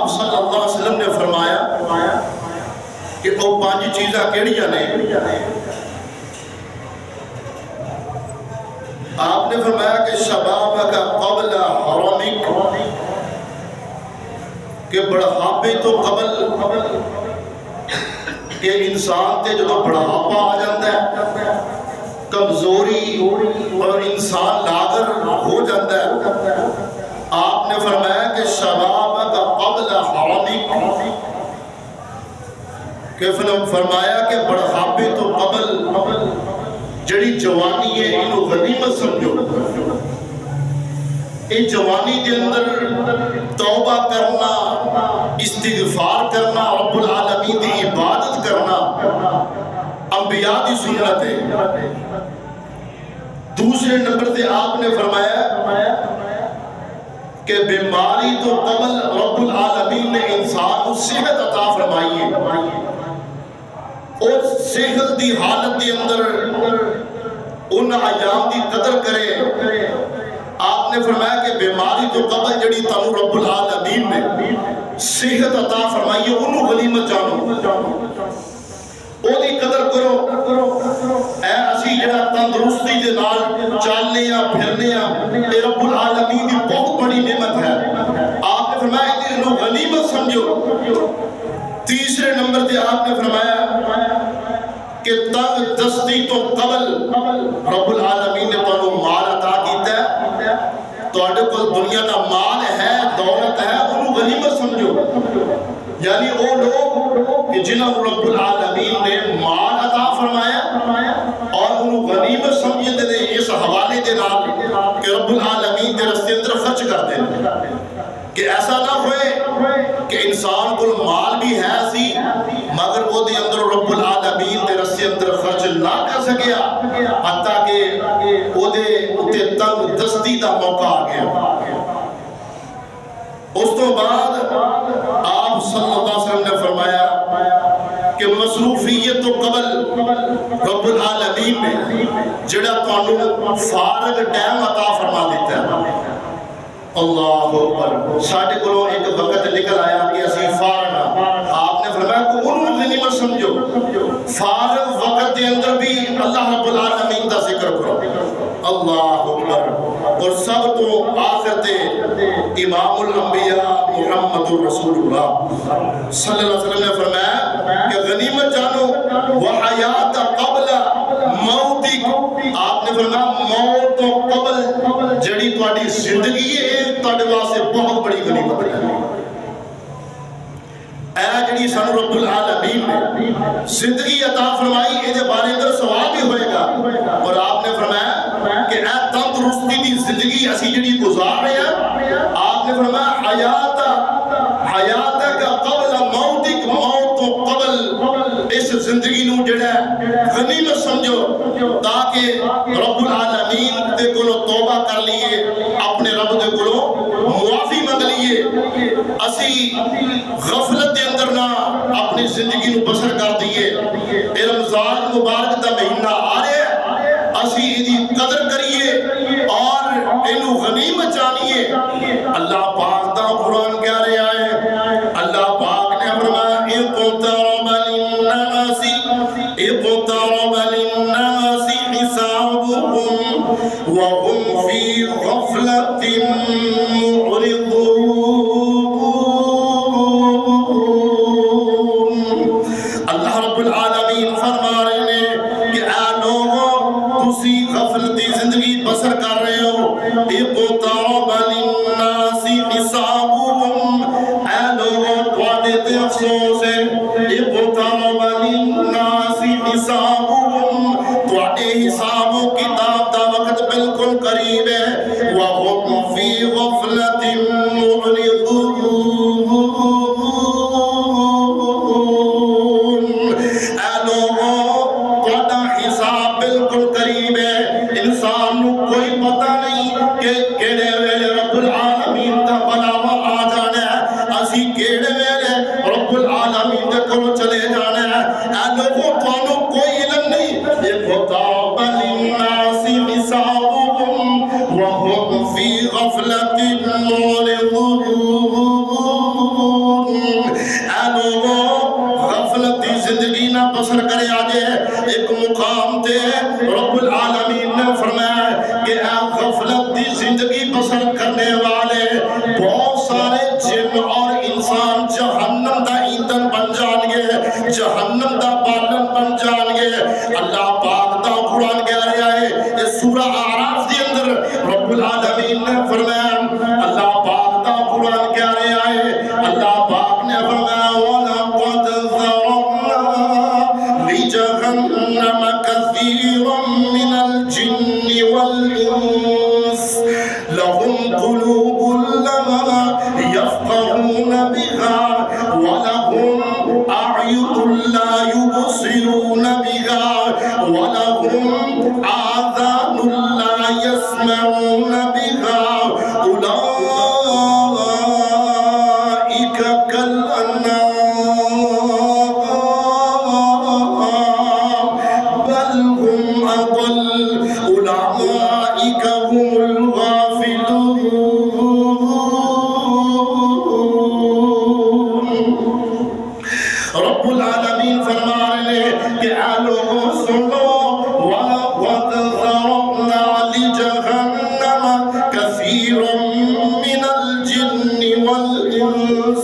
آپ صلی اللہ علیہ وسلم نے فرمایا کہ وہ 5 چیزاں کیڑیاں نے؟ آپ نے فرمایا کہ شبابک قبل حرمک، کہ بڑھاپے تو قبل کہ انسان تے جو بڑھاپا آ جاتا ہے، کمزوری اور انسان لاغر ہو جاتا ہے، آپ نے فرمایا کہ شبابک قبل حرمک، کہ فرمایا کہ بڑھاپے تو قبل جڑی جوانی ہے انہوں غنیمت سمجھو، ان جوانی کے اندر توبہ کرنا، استغفار کرنا، رب العالمین کی عبادت کرنا انبیاء کی سنت ہے۔ دوسرے نمبر سے آپ نے فرمایا کہ بیماری تو قبل رب العالمین نے انسان کو صحت عطا فرمائی ہے، اور صحت دی حالت کے اندر ان ایام کی قدر کرے۔ آپ نے فرمایا کہ بیماری تو قبل جڑی تانوں رب العالمین نے صحت عطا فرمائی ہے انہوں غنیمت جانو، او دی قدر کرو۔ اے اسی جڑا تندرستی دے نال چلنے یا پھرنے اے رب العالمین دی بہت بڑی نعمت ہے، آپ نے فرمایا کہ انہوں غنیمت سمجھو۔ تیسرے نمبر تے آپ نے فرمایا کہ تنگ دستی تو قبل رب العالمین نے تانوں مال عطا کیتا ہے، تواڈے کول دنیا دا مال ہے، دولت ہے، انہوں غنیمت سمجھو۔ یعنی وہ لوگ کہ جنہوں رب العالمین نے مال عطا فرمایا اور انہوں غنیمت سمجھے دے اس حوالے دے نال کہ رب العالمین دے رستے اندر خرچ کر دیں، کہ ایسا نہ ہوئے کہ انسان کو مال بھی ہے سی مگر وہ دے اندر رب العالمین دے رستے اندر خرچ نہ کر سکیا، حتیٰ کہ وہ دے اتے تنگ دستی دا موقع آ گیا۔ اس تو بعد آپ صلی اللہ علیہ وسلم نے فرمایا کہ مصروفیت تو قبل رب العالمین نے جڑا تانوں فارغ ٹائم عطا فرما دیتا ہے۔ اللہ اکبر، ساڈے کولوں ایک وقت نکل آیا کہ اسی فارغ ہاں، آپ نے فرمایا کہ انہوں غنیمت سمجھو، فارغ وقت دے اندر بھی اللہ رب العالمین دا ذکر کرو۔ اللہ اکبر۔ اور سب تو آخر تے امام الانبیاء محمد رسول اللہ صلی اللہ علیہ وسلم نے فرمایا کہ غنیمت جانو وحیات قبل موتک، آپ نے فرمایا موت تو قبل جڑی تواڈی زندگی ہے تواڈے واسطے بہت بڑی غنیمت ہے۔ اے جڑی سانو رب العالمین نے زندگی عطا فرمائی، اے دے بارے اندر سوال بھی ہوئے گا، اور آپ نے فرمایا کہ اے تندرستی دی زندگی اسی جڑی گزار رہے ہیں، آپ نے فرمایا حیات کا قبل موتک، موت تو قبل اس زندگی نو جڑا غنیمت سمجھو، تاکہ رب العالمین دے کولوں توبہ کر لیے، اپنے رب دے کولوں معافی منگ لیے، اسی غفلت دے اندر نہ اپنی زندگی نو بسر کر دیئے۔ اے رمضان مبارک دا مہینہ آ رہے ہیں، اسی ایدی قدر کریے اور انہوں غنیمت جانیے۔ اللہ پاک دا قرآن کیا رہے آئے، اللہ پاک نے فرمایا اقترب للناس حسابهم وهم في غفلة معرضون۔ اللہ رب العالمین فرما رہے ہیں کہ اے لوگوں تسی غفلتی زندگی بسر کر رہے ہو، اقترب للناس حسابهم، اے لوگوں تواڈے تے افسوس ہے، اقترب للناس حسابهم، تواڈے حساب و کتاب دا وقت بالکل قریب ہے، وهم في غفلة معرضون۔ اے لوگوں تواڈا حساب بالکل قریب ہے، انسان نو کوئی پتہ نہیں کہ کیڑے ویلے رب العالمین دا بلاوا آ جانا ہے، اسی کیڑے ویلے رب العالمین دے کولوں چلے جانا ہے۔ اے لوگوں تانوں کوئی علم نہیں، اقترب للناس حسابهم وهم في غفلة معرضون۔ بسر کرے آجے ایک مقام تے رب العالمین نے فرمایا کہ اے غفلت دی زندگی بسر کرنے والے بہت سارے جن اور انسان جہنم دا ایندھن بن جان گے جہنم دا بالن بن جان گے اللہ پاک دا قرآن کہہ رہا ہے اس سورہ اعراف دی اندر رب العالمین نے فرمایا اللہ پاک دا قرآن کہہ رہا ہے اللہ پاک نے فرمایا وَلَقَدْ ذَرَأْنَا لِجَهَنَّمَ كَثِيرًا مِنَ الْجِنِّ وَالْإِنسِ لَهُمْ قُلُوبٌ لَّا يَفْقَهُونَ بِهَا وَلَهُمْ أَعْيُنٌ لَّا يُبْصِرُونَ بِهَا وَلَهُمْ آذَانٌ لَّا يَسْمَعُونَ بِهَا أُولَٰئِكَ كَالْأَنْعَامِ بَلْ هُمْ أَضَلُّ أُولَٰئِكَ هُمُ الْغَافِلُونَ رب العالمین فرما رہے ہیں کہ اے لوگوں سنو وَلَقَدْ ذَرَأْنَا لِجَهَنَّمَ كَثِيرًا مِنَ الْجِنِّ وَالْإِنسِ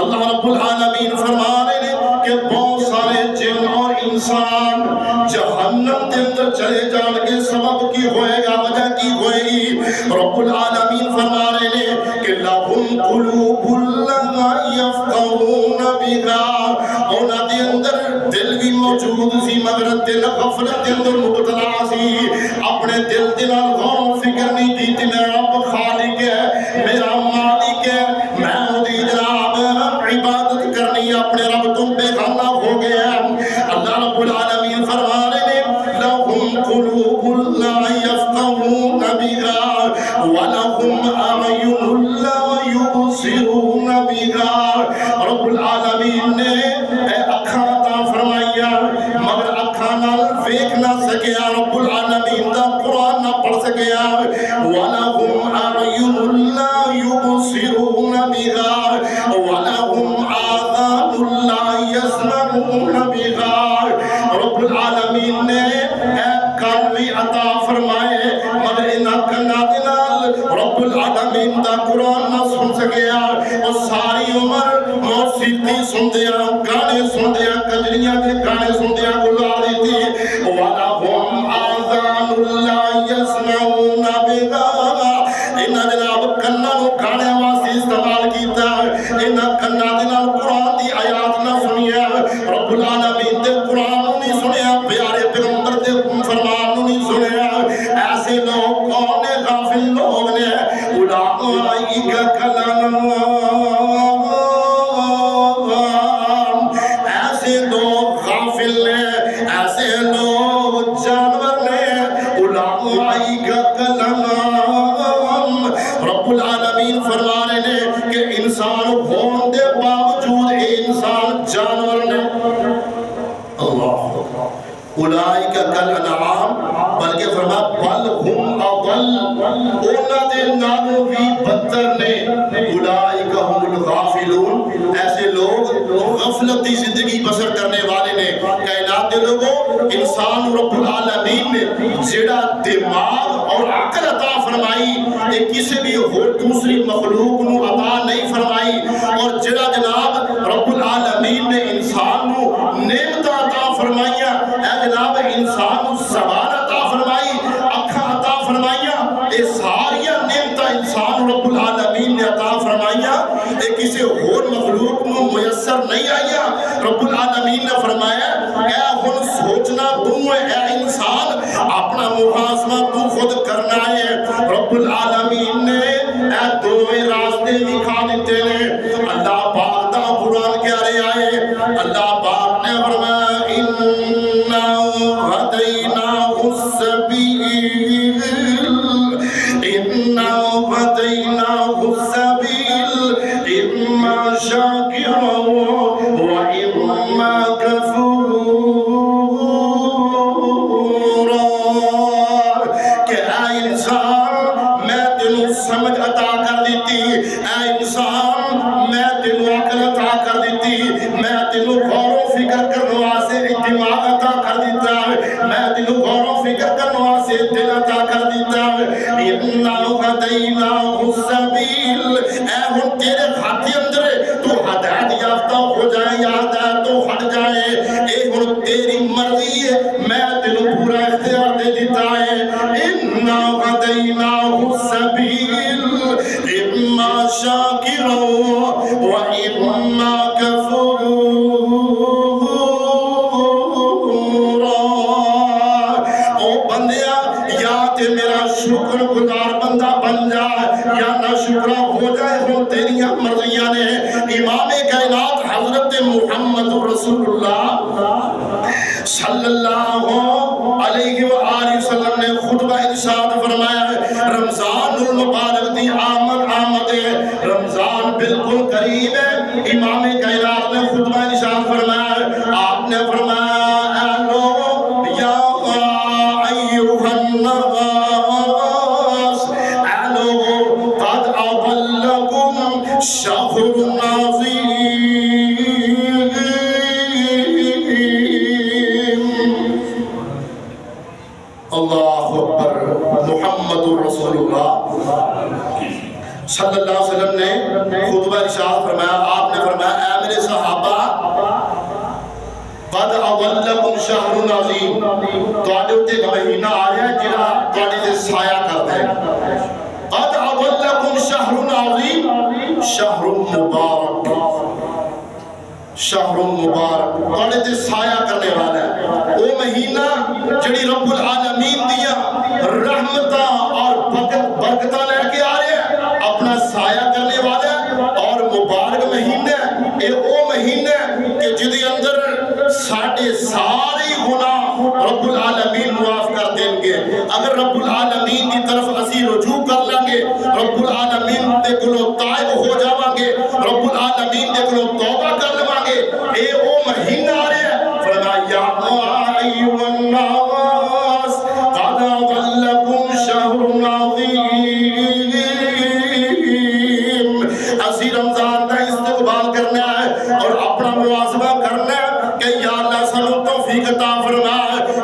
اللہ رب العالمین فرما رہے ہیں کہ بہت سارے جن اور انسان جہنم کے اندر چلے جان کے سبب کی ہوئے گا وجہ کی ہوئے گی رب العالمین فرما رہے ہیں کہ لَهُمْ قُلُوبٌ لَّا يَفْقَهُونَ بِهَا اونا دے اندر دل بھی موجود سی مگر دل غفلت دے اندر مبتلا سی اپنے دل دلال غور و فکر نہیں دیتی میرا رب خالق ہے میرا مالک ہے میں دی جناب عبادت کرنی اپنے رب تم بے غالہ ہو گیا اللہ رب العالمین فرما رہے ہیں لَهُمْ قُلُوبٌ لَّا يَفْقَهُونَ بِهَا وَلَهُمْ أَعْيُنٌ لَّا يُبْصِرُونَ بِهَا رب العالمین نے اکھاں عطا فرمائیا مگر اکھاں نال ویکھ نہ سکیا رب العالمین دا قرآن نہ پڑھ سکیا وَلَهُمْ أَعْيُنٌ لَّا يُبْصِرُونَ بِهَا وَلَهُمْ آذَانٌ لَّا يَسْمَعُونَ بِهَا رب العالمین نے کان بھی عطا فرمائے مگر انہاں کنا دے نال رب العالمین دا قرآن نہ سن سکیا اور ساری عمر موسیقی سن دیا گانے سن دیا کجریاں کے گانے سن دیا گزار دیتی وَلَهُمْ آذَانٌ لَّا يَسْمَعُونَ بِهَا انہاں جناب کنا نو گانے واسطے استعمال کیتا انہاں کنا دے نال قرآن دی آیات نہ سنیا رب العالمین دے قرآن نو نہیں سنیا پیارے پیغمبر دے فرمان نو نہیں سنیا ایسے لوگ کون نے غافل لوگ نے اولئک کالانعام ایسے لوگ غافل نے ایسے لوگ جانور نے اولئک کالانعام رب العالمین فرما رہے ہیں کہ انسان ہون دے باوجود اے انسان جانور نے اللہ اولئک کالانعام بلکہ فرما بل ہم اضل اونا دے نالوں بھی بدتر نے اولئک ہم الغافلون ایسے لوگ غفلتی زندگی بسر کرنے والے نے کائنات دے لوگوں انسان رب العالمین نے جڑا دماغ اور عقل عطا فرمائی ایک کسی بھی دوسری مخلوق نو عطا نہیں فرمائی اور جڑا جناب رب العالمین نے انسان نو نعمت عطا فرمائیا اے جناب انسان نو زبان عطا فرمائی اکھاں عطا فرمائیا اے ساریا نعمت انسان رب العالمین نے عطا فرمائیا اے کسی اور مخلوق نو میسر نہیں آیا رب العالمین نے فرمایا اے ہن سوچنا تو اے انسان اپنا محاسبہ تو خود کرنا ہے رب العالمین نے اے دوویں راستے دکھا دیتے نے اللہ پاک دا قرآن کہہ رہا ہے اللہ پاک نے فرمایا اِنَّا هَدَيْنَاهُ السَّبِيلَ اِنَّا هَدَيْنَاهُ السَّبِيلَ إِمَّا شَاكِرًا وَإِمَّا كَفُورًا کہ اے انسان میں تینوں سمجھ عطا کر دیتی اے انسان میں تینوں عقل عطا کر دیتی میں تینوں غور و فکر کرنے واسطے السبیل، اے ہن تیرے ہاتھ اندر تو ہدایت یافتہ ہو جائے یا ہدایت تو ہٹ جائے، اے ہن تیری مرضی ہے، میں تینوں پورا اختیار دے دیتا ہے۔ اِنَّا هَدَيْنَاهُ السَّبِيلَ إِمَّا شَاكِرًا وَإِمَّا كَفُورًا۔ او بندیا یا تے میرا شکر گزار بندہ بن جا یا نہ شکرہ ہو جائے، ہوں تیری مرضیاں نے۔ امام کائنات حضرت محمد رسول اللہ صلی اللہ علیہ وآلہ وسلم نے خطبہ ارشاد فرمایا ہے، رمضان المبارک دی آمد ہے، رمضان بالکل قریب ہے۔ امام کائنات نے خطبہ ارشاد فرمایا ہے، آپ نے فرمایا اے لوگو یا ایوہ الناس، اے لوگو قد اضلکم شہر عظیم۔ اللہ اکبر، محمد رسول اللہ صلی اللہ علیہ وسلم نے خطبہ ارشاد فرمایا، آپ نے فرمایا اے میرے صحابہ قد اضلکم شہر عظیم، تواڈے اُتے ایک مہینہ آ رہا ہے جڑا تواڈے تے سایہ کردا ہے۔ قد اضلکم شہر عظیم، شہر مبارک، شہر مبارک تواڈے تے سایہ کرنے والا ہے۔ وہ مہینہ جڑی رب العالمین دیا رحمتاں اور برکتاں لے کے آ رہے ہیں، اپنا سایہ کرنے والا ہے اور مبارک مہینہ ہے۔ اے وہ مہینہ کہ جدی اندر ساڑھے سارے گناہ رب العالمین معاف کر دیں گے۔ اگر رب العالمین کی طرف اسی رجوع کر لیں گے، رب العالمین دے کلو تائب ہو جاواں گے، رب العالمین دے کلو توبہ کر لواں گے، اے او مہینہ آ رہے ہیں۔ فرمایا یا ایوہ الناس قد اضلکم شہر عظیم، اسی رمضان کا استقبال کرنا ہے اور اپنا محاسبہ کرنا ہے کہ یا اللہ سانو توفیق عطا فرما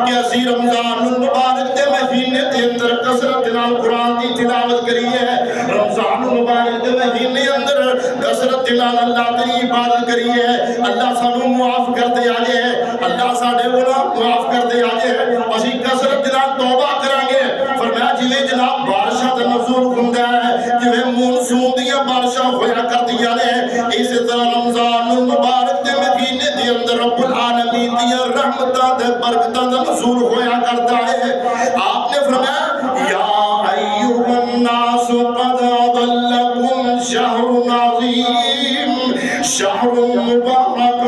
کہ اسی رمضان المبارک دے مہینے دے اندر کثرت نال قرآن دی تلاوت کریے، رمضان المبارک دے مہینے اندر کثرت نال اللہ دی عبادت کریے۔ اللہ سانو معاف کر دے آجے، اللہ ساڑے گناہ معاف کر دے آجے، اسی کثرت نال توبہ کریں گے۔ فرمایا جویں جناب بارشاں دا نزول ہوندا ہے، جویں مونسون دیاں بارشاں ہویا کردیاں نے، اسی طرح رمضان المبارک دے مہینے دے اندر رب العالمین دیاں رحمتاں تے برکتاں دا نزول ہویا کردا ہے۔ آپ نے فرمایا یا ایھا الناس قد اضلکم شہر عظیم، شہر مبارک۔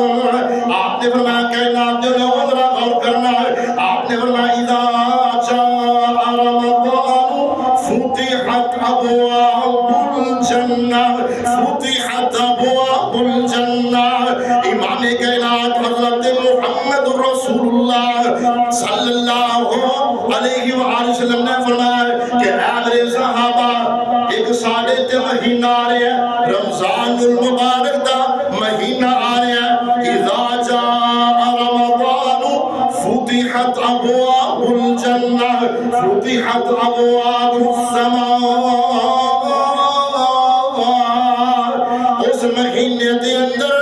آپ نے فرمایا کائنات دے لوگوں ذرا غور کرنا ہے، آپ نے فرمایا اذا جاء رمضان فتحت ابواب الجنہ، فتحت ابواب الجنہ۔ امام کائنات حضرت محمد رسول اللہ صلی اللہ علیہ وآلہ وسلم نے فرمایا کہ اے میرے صحابہ ایک ساڑھے تے مہینہ آ رہے ہیں، رمضان المبارک دا مہینہ آ رہے ہیں۔ اذا جاء رمضان فتحت ابواب الجنہ، فتحت ابواب السماء۔ اس مہینے دے اندر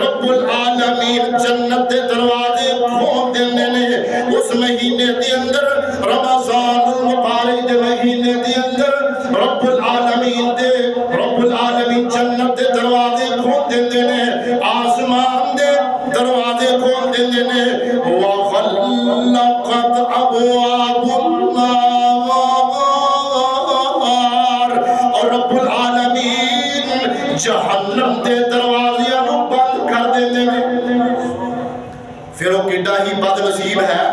رب العالمین جنت دے دروازے کھول دینے نے، اس مہینے دے اندر رمضان المبارک دے مہینے دے اندر رب العالمین جنت دے دروازے کھول دینے نے، آسمان دے دروازے کھول دینے نے۔ وَغَلَّقَتْ أَبْوَابُ النَّارِ، اور رب العالمین جہنم دے دروازے بند کر دینے نے۔ پھر وہ کڈا ہی بد نصیب ہے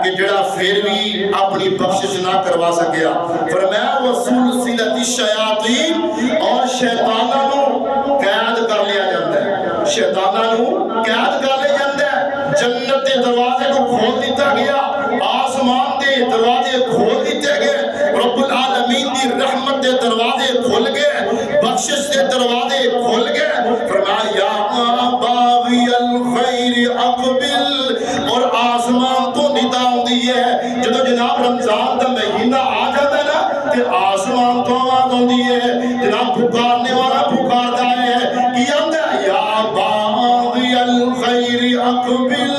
کہ جڑا پھر بھی اپنی بخشش نہ کروا سکیا۔ فرمایا وَسُلْسِلَتِ الشَّيَاطِینِ، اور شیطاناں نو قید کر لیا جاتا ہے، شیطاناں نو قید کر لیا جاتا ہے۔ جنت دے دروازے کو کھول دیتا گیا، آسمان دے دروازے کھول دیتے گئے، رب العالمین دی رحمت دے دروازے کھل گئے، بخشش دے دروازے کھل گئے۔ فرمایا یا باغی الخیر اقبل، اور آسمان تو ندا ہوندی ہے جدو جناب رمضان دا مہینہ آ جاتا ہے نا کہ آسمان تو آواز ہوندی ہے، جناب پکارنے والا پکارتا ہے کہ یا باغی الخیر اقبل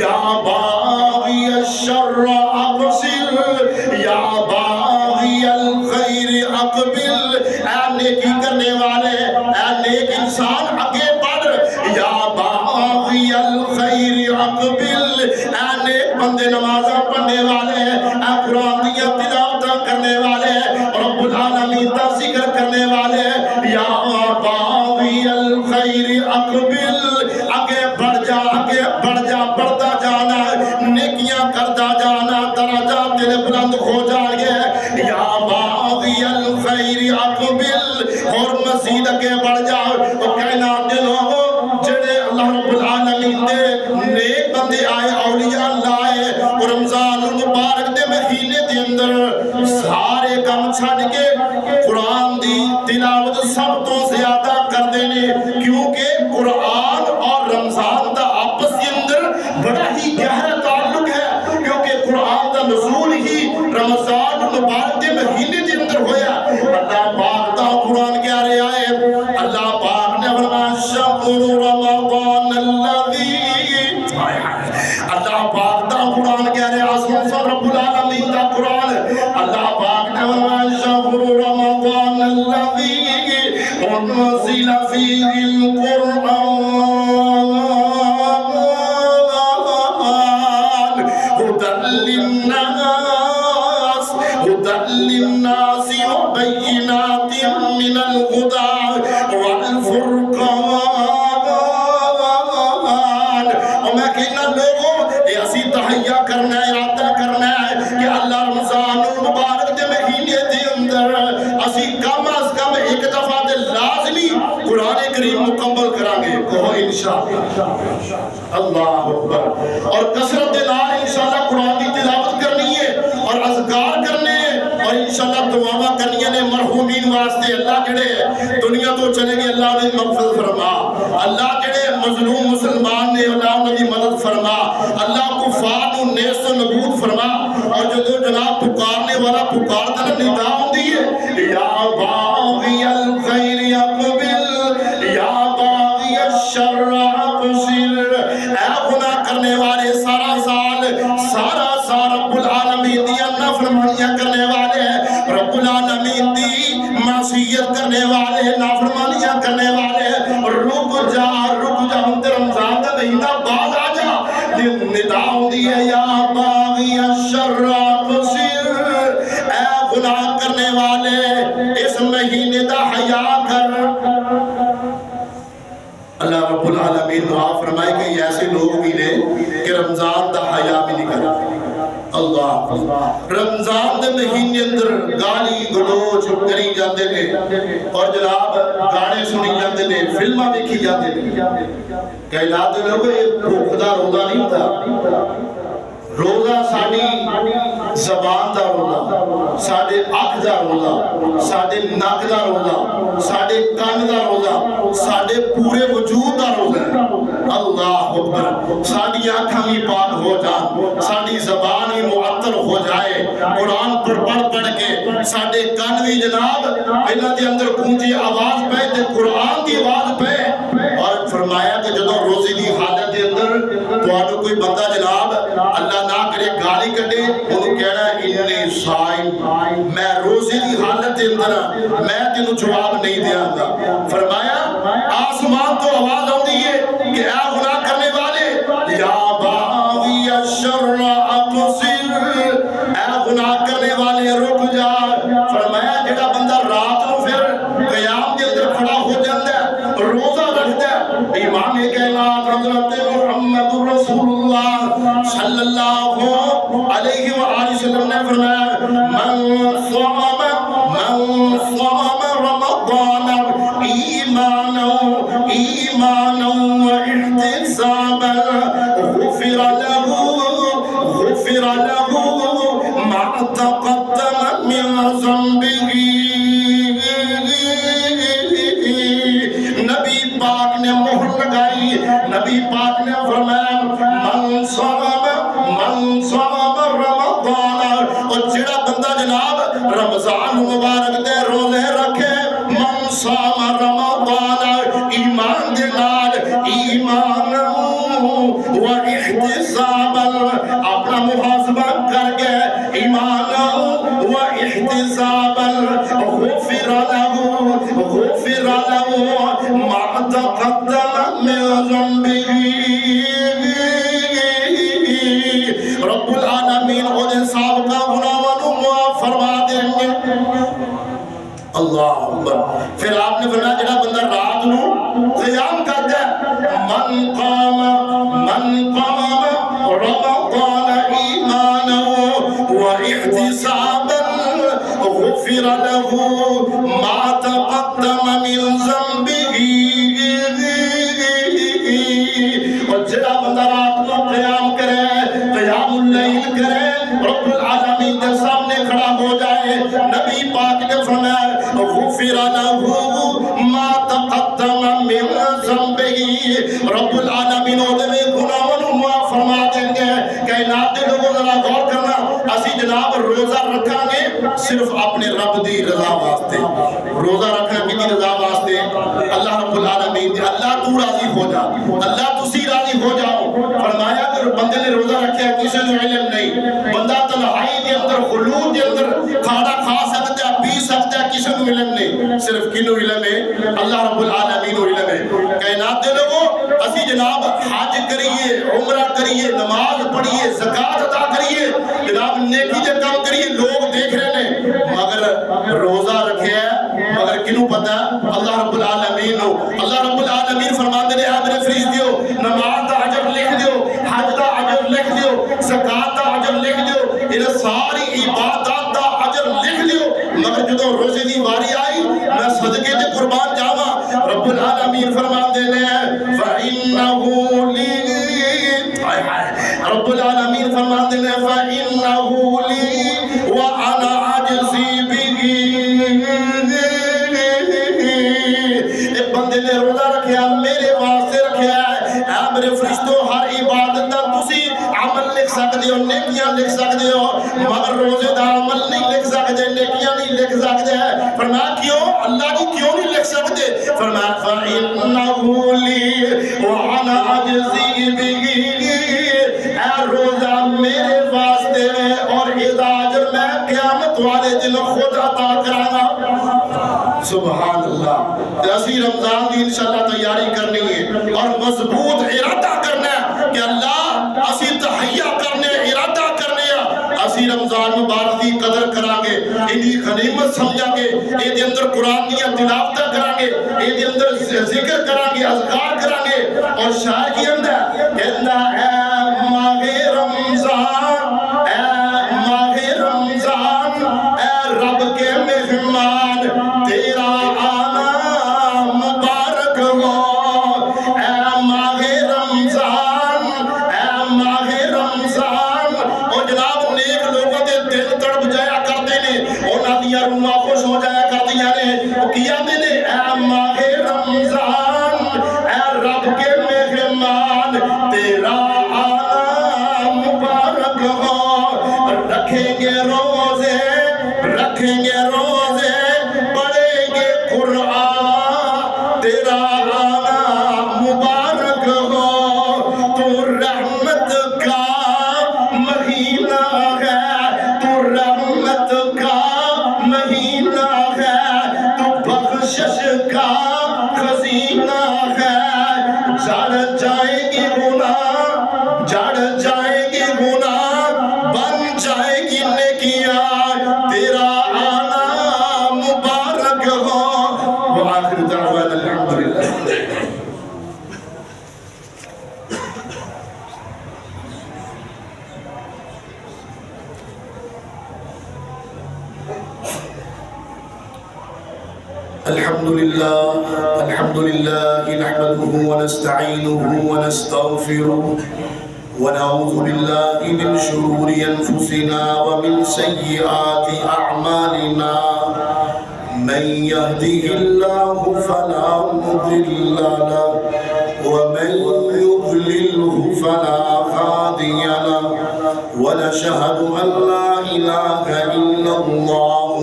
یا باغی الشر اقصر یا باغی الخیر اقبل، اے نیکی کرنے والے، اے نیک انسان آگے بڑھ، یا باغی الخیر اقبل، اے نیک بندے نمازاں پڑھنے والے، اے قرآن دیا تلاوتاں کرنے والے، رب العالمین کا ذکر کرنے والے، یا باغی الخیر اقبل، آگے بڑھ جا، آگے بڑھ جا، بڑھتا جانا، نیکیاں کرتا جانا، درجات تیرے بلند ہو جائیں گے، یا باغی الخیر اقبل، اور مزید آگے بڑھ جا، اور کائنات دے لوگوں جڑے اللہ رب العالمین دے نیک بندے آئے، اولیاء اللہ آئے، اور رمضان المبارک دے مہینے دے اندر سارے کام چھڑ کے قرآن دی تلاوت سب تو زیادہ کر دینے، کیونکہ قرآن اور رمضان دا آپس کے اندر بڑا ہی گہرا تعلق ہے، کیونکہ قرآن دا نزول ہی رمضان المبارک دے مہینے دے اندر ہویا۔ اللہ پاک دا قرآن کہہ رہا ہے، اللہ پاک نے فرمایا شہر رمضان الذی، اللہ پاک دا قرآن کہہ رہا ہے، سن رب العالمین دا قرآن، اللہ پاک نے فرمایا شہر رمضان الذی انزل فیہ القرآن هدى للناس وبينات من الهدى والفرقان، اور میں کہنا لوگوں یہ اسی تحیہ کرنا ہے، ارادہ کرنا ہے کہ اللہ رمضان المبارک دے مہینے دے اندر اسی کم از کم ایک دفعہ دے لازمی قرآن کریم مکمل کرانگے، کہو انشاءاللہ، اللہ اکبر، اور کثرت دے نال انشاءاللہ قرآن کی تلاوت کرنی ہے اور اذکار کرنے ہیں، اور انشاءاللہ دعاواں کرنی ہے مرحومین واسطے، اللہ جڑے دنیا تو چلے گئے اللہ نے مغفرت فرما، اللہ جڑے مظلوم مسلمان نے اللہ انہوں نے مدد فرما، اللہ کفار کو نیست و نبود فرما، اور جو جناب پکارنے والا پکارتا ہے ندا ہوندی ہے، یا باغی الخیر اقبل یا باغی الشر اقصر، اے گناہ کرنے والے سارا سال رب العالمین دی نافرمانیاں کرنے والے، رب العالمین دی معصیت کرنے والے، نافرمانیاں کرنے والے، رک جا ہم تے رمضان کا مہینہ بعد آ جا، ندا ہوندی ہے یا باغی الشر اقصر، اے گناہ کرنے والے اس مہینے دا حیا کر۔ اللہ رب العالمین دعا فرمائے کہ یہ ایسے لوگ بھی لے کہ رمضان دا حیا بھی نہیں کرتے، اللہ رمضان دے مہینے اندر گالی گلوچ کری جاندے نے، اور جناب گانے سنی جاندے نے، فلمہ دیکھی جاندے نے، کہلاتے لوگوں یہ بھوکدا روزہ نہیں ہوتا، روزہ ساڑی زبان دا روزہ، ساڑے اکھ دا روزہ، ساڑے ناک دا روزہ، ساڑے کان دا روزہ، ساڑے پورے وجود دا روزہ ہے، اللہ اکبر، ساڑی آنکھاں بھی پاک ہو جان، ساڑی زبان بھی معطر ہو جائے، قرآن پر پڑھ کے، ساڑے کان بھی جناب اللہ دے اندر گونجی آواز پہ تے قرآن دی آواز پہ، اور فرمایا کہ جدو روزی دی حالت دے اندر تو آنو کوئی بندہ جناب اللہ نہ کرے گالی کٹے، انہوں کہنا ہے انی صائم، میں روزی دی حالت دے اندر میں تینوں جواب نہیں دیا گا، فرمایا آسمان تو آواز ہوتی ہے کہ اے گناہ کرنے والے یا باغی الشر اقصر، اے گناہ کرنے والے رک جا، فرمایا جڑا بندہ رات کو پھر قیام کے اندر کھڑا ہو جاتا ہے، روزہ رکھتا ہے، امام کائنات حضرت محمد رسول اللہ صلی اللہ علیہ وآلہ وسلم نے فرمایا من صام رمضان ایمانا واحتسابا غفر له ما تقدم من ذنبه، نبی پاک نے مہر لگائی، نبی پاک نے فرمایا من صام رمضان، اور جڑا بندہ جناب رمضان مبارک دے روزے رکھے، من صام رمضان ایمان دے نال ایمان و احتساب اپنا محاسبہ کر گئے ایمان و احتساب غفر له ما تقدم من ذنبه رب العالمین انہیں سابقہ گناہوں کو معاف فرما دیں گے اللہ اکبر پھر آپ نے فرمایا جڑا بندہ رات نو قیام کرتا ہے من قام رمضان ایمانا و احتسابا غفر له ما تقدم من ذنبه اور جڑا بندہ رات نو قیام کرے قیام اللیل کرے رب العالمین کے سامنے کھڑا ہو جائے نبی پاک نے فرمایا غفر له ما تقدم من ذنبه رب العالمین دے گناہوں کو معاف فرما دیں گے کائنات دے لوگوں ذرا غور کرنا اسی جناب روزہ رکھاں گے صرف اپنے رب دی رضا واسطے روزہ رکھنا کدی رضا واسطے اللہ رب العالمین دے اللہ تو راضی ہو جا اللہ تسی راضی ہو جاؤ فرمایا کہ بندے نے روزہ رکھیا کسی کو علم نہیں بندہ تنہائی دے اندر خلوت دے اندر کھانا کھا سکتا ہے پی سکتا ہے کسی کو علم نہیں صرف کنو علم ہے اللہ رب العالمین کو علم ہے کائنات دے لوگوں اسی جناب حج کریے عمرہ کریے نماز پڑھیے زکات ادا کریے جناب نیکی دے کام کریے لوگ دیکھ رہے ہیں مگر روزہ رکھیا ہے مگر کنو پتہ اللہ رب العالمین نو اللہ رب العالمین فرماندے نے اے میرے فرشتیو نماز دا اجر لکھ دیو حج دا اجر لکھ دیو زکات دا اجر لکھ دیو ان ساری عبادات دا اجر لکھ دیو مگر جدوں روزے دی واری آئی میں صدقے تے قربان جاواں رب العالمین فرماندے نے فإنه لي رب العالمین فرماندے نے فإنه لي وأنا أجزي به ایک بندے نے روزہ رکھیا میرے واسطے رکھیا ہے اے میرے فرشتوں ہر عبادت دا تسی عمل لکھ سکتے ہو نیکیاں لکھ سکتے ہو مگر روزے دا عمل نہیں لکھ سکتے نیکیاں نہیں لکھ سکتے فرمایا کیوں اللہ کی کیوں نہیں لکھ سکتے فرمایا فإنه لي وأنا أجزي به اے روزہ میرے واسطے اور اجر میں قیامت والے دن خود عطا کرانا سبحان اللہ اسی رمضان دی انشاءاللہ تیاری کرنی ہے اور مضبوط ارادہ کرنا ہے کہ اللہ اسی تحیہ کرنے ارادہ کرنے اسی رمضان مبارک دی قدر کرانگے انہی غنیمت سمجھانگے اے دی اندر قرآن دیا تلاوتہ کرانگے اے دی اندر ذکر کرانگے اذکار کرانگے اور شاعر کی اندر کہندہ اے ماہ رمضان اے رب کے مہمان تیرا آنا مبارک ہو اے ماہ رمضان اور جناب نیک لوگوں دے دل تڑپ جایا کرتے نے انہاں دیاں روحاں خوش ہو جایا کردیاں نے وہ کیا نے اے ماہ رمضان اے رب کے مہمان تیرا آنا مبارک ہو رکھیں گے روزے پڑھیں گے قرآن تیرا آنا مبارک ہو تو رحمت کا مہینہ ہے تو رحمت کا مہینہ ہے تو بخشش کا خزینہ ہے جڑ جائے گی گناہ بن جائے گی نیکیاں تیرا آنا مبارک ہو وآخر دعوانا الحمدللہ الحمد لله نحمده ونستعينه ونستغفره ونعوذ بالله من شرور أنفسنا ومن سيئات أعمالنا من يهده الله فلا مضل له ومن يضلله فلا هادي له ونشهد أن لا إله إلا الله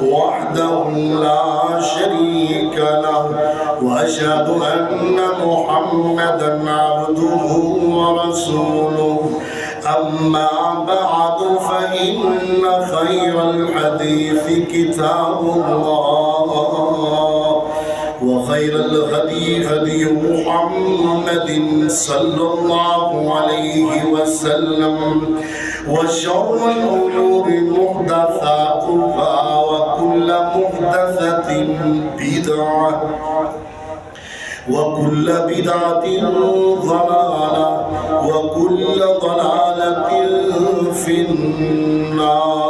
وحده لا أشهد أن محمدا عبده ورسوله أما بعد فإن خير الحديث كتاب الله وخير الهدي هدي محمد صلى الله عليه وسلم وشر الأمور محدثاتها وكل محدثة بدعة وكل بدعة ضلالة وكل ضلالة في النار.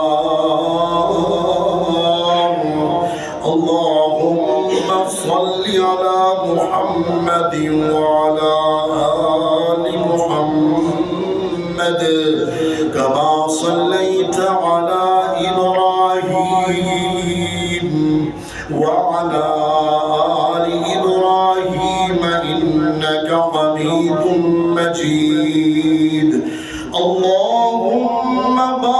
اللهم صل على محمد وعلى آل محمد كما صليت على إبراهيم وعلى آل إبراهيم إنك حميد مجيد. الله